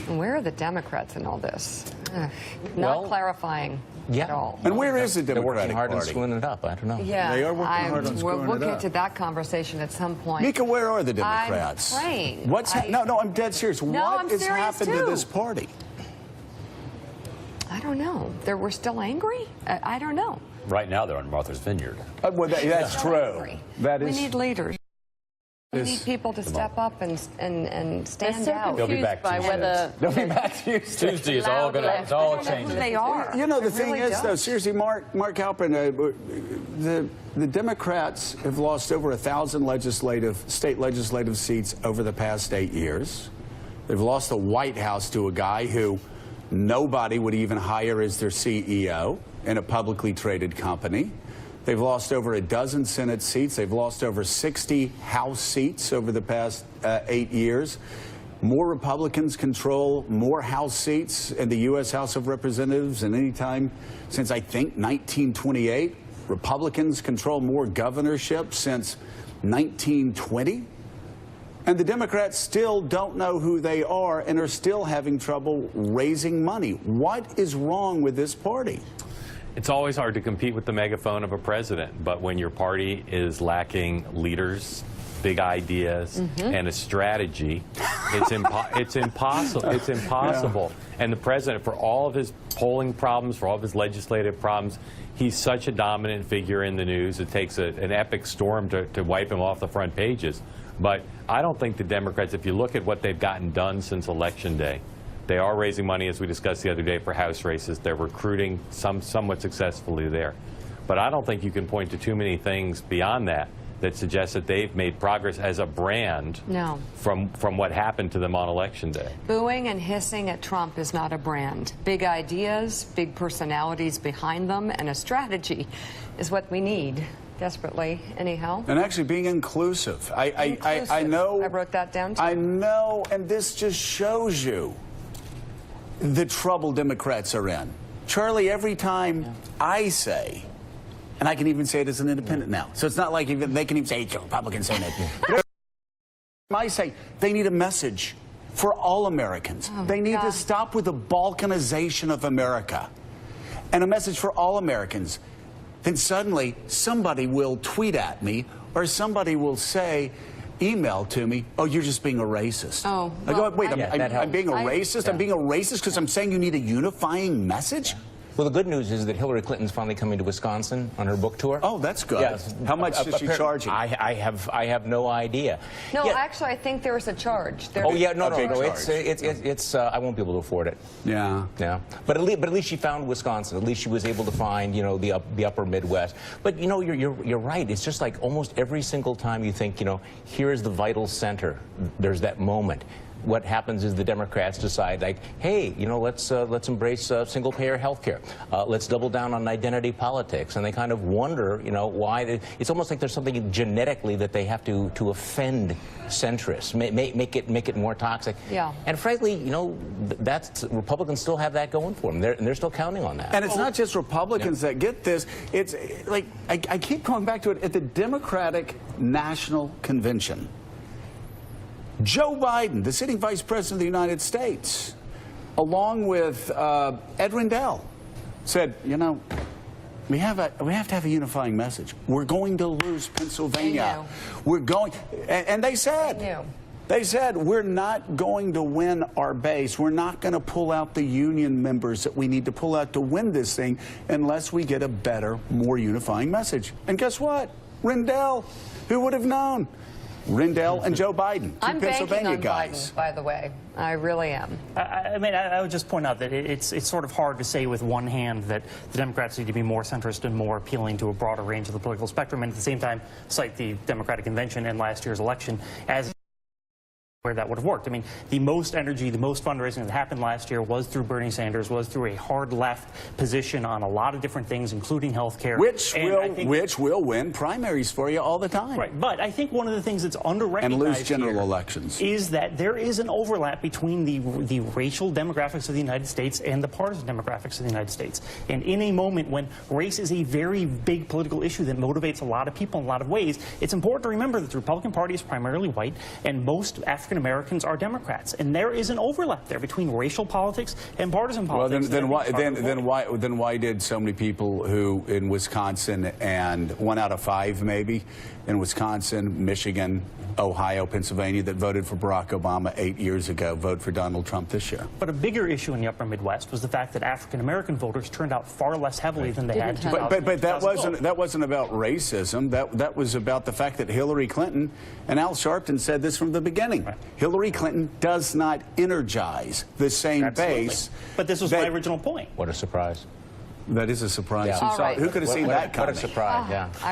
Where are the Democrats in all this? Not clarifying at all. And where is the They're Democratic working hard on Party? screwing it up. I don't know. Yeah, They are working hard on screwing we'll it get up. to that conversation at some point. Mika, where are the Democrats? I'm praying. No, I'm dead serious. No, what I'm has serious happened too. to this party? I don't know. We're still angry? I don't know. Right now, they're on Martha's Vineyard. Well, that's Still true. angry. That We is. need leaders. We need people to step up and stand so out. They'll be back by Tuesday. whether They'll be back Tuesday. Tuesday is all going to, it's all I don't know who changing. they are. You know, the I thing really is, don't. though, seriously, Mark Halperin, the Democrats have lost over 1,000 state legislative seats over the past 8 years. They've lost the White House to a guy who nobody would even hire as their CEO in a publicly traded company. They've lost over a dozen Senate seats. They've lost over 60 House seats over the past 8 years. More Republicans control more House seats in the U.S. House of Representatives than any time since, I think, 1928. Republicans control more governorships since 1920. And the Democrats still don't know who they are and are still having trouble raising money. What is wrong with this party? It's always hard to compete with the megaphone of a president, but when your party is lacking leaders, big ideas, and a strategy, it's impossible. It's impossible. Yeah. And the president, for all of his polling problems, for all of his legislative problems, he's such a dominant figure in the news. It takes an epic storm to wipe him off the front pages. But I don't think the Democrats, if you look at what they've gotten done since Election Day, they are raising money, as we discussed the other day, for House races. They're recruiting somewhat successfully there. But I don't think you can point to too many things beyond that that suggest that they've made progress as a brand from what happened to them on Election Day. Booing and hissing at Trump is not a brand. Big ideas, big personalities behind them, and a strategy is what we need desperately, anyhow. And actually being inclusive. I know. I wrote that down too. I know, and this just shows you the trouble Democrats are in. Charlie, every time I say, and I can even say it as an independent now, so it's not like even they can even say, Republicans saying it. But I say they need a message for all Americans. They need to stop with the balkanization of America and a message for all Americans. Then suddenly somebody will tweet at me or somebody will say, email to me, oh, you're just being a racist. Oh, I go, wait, Yeah, I'm being a racist? Yeah. I'm being a racist because I'm saying you need a unifying message? Well, the good news is that Hillary Clinton's finally coming to Wisconsin on her book tour. Oh, that's good. Yes. How much is she charging? I have no idea. No, Yeah. actually, I think there was a charge. Oh yeah, no, big it's I won't be able to afford it. Yeah. Yeah, but at least she found Wisconsin. At least she was able to find, you know, the upper Midwest. But you know, you're right. It's just like almost every single time you think, you know, here is the vital center. There's that moment. What happens is the Democrats decide, like, hey, you know, let's embrace single-payer health care. Let's double down on identity politics. And they kind of wonder, you know, why. It's almost like there's something genetically that they have to offend centrists, make it more toxic. Yeah. And frankly, you know, Republicans still have that going for them. They're still counting on that. And it's not just Republicans that get this. It's like, I keep going back to it, at the Democratic National Convention, Joe Biden, the sitting vice president of the United States, along with Ed Rendell, said, you know, we have to have a unifying message. We're going to lose Pennsylvania. We're going, and they said, we're not going to win our base. We're not going to pull out the union members that we need to pull out to win this thing unless we get a better, more unifying message. And guess what? Rendell, who would have known? Rendell and Joe Biden, two Pennsylvania guys. Biden, by the way. I really am. I mean, I would just point out that it's sort of hard to say with one hand that the Democrats need to be more centrist and more appealing to a broader range of the political spectrum, and at the same time cite the Democratic Convention and last year's election as where that would have worked. I mean, the most energy, the most fundraising that happened last year was through Bernie Sanders, was through a hard left position on a lot of different things, including health care. Which will win primaries for you all the time. Right, but I think one of the things that's under-recognized and lose general elections is that there is an overlap between the racial demographics of the United States and the partisan demographics of the United States. And in a moment when race is a very big political issue that motivates a lot of people in a lot of ways, it's important to remember that the Republican Party is primarily white, and most African African Americans are Democrats, and there is an overlap there between racial politics and partisan Well, politics. then why did so many people who in Wisconsin, and 1 out of 5 maybe in Wisconsin, Michigan, Ohio, Pennsylvania, that voted for Barack Obama 8 years ago vote for Donald Trump this year? But a bigger issue in the upper Midwest was the fact that African American voters turned out far less heavily than they had in 2012. But that wasn't about racism. That was about the fact that Hillary Clinton, and Al Sharpton said this from the beginning. Right. Hillary Clinton does not energize the same Absolutely. base. But this was my original point. What a surprise. That is a surprise. Yeah. Who All right. could have seen that coming? What a surprise, yeah.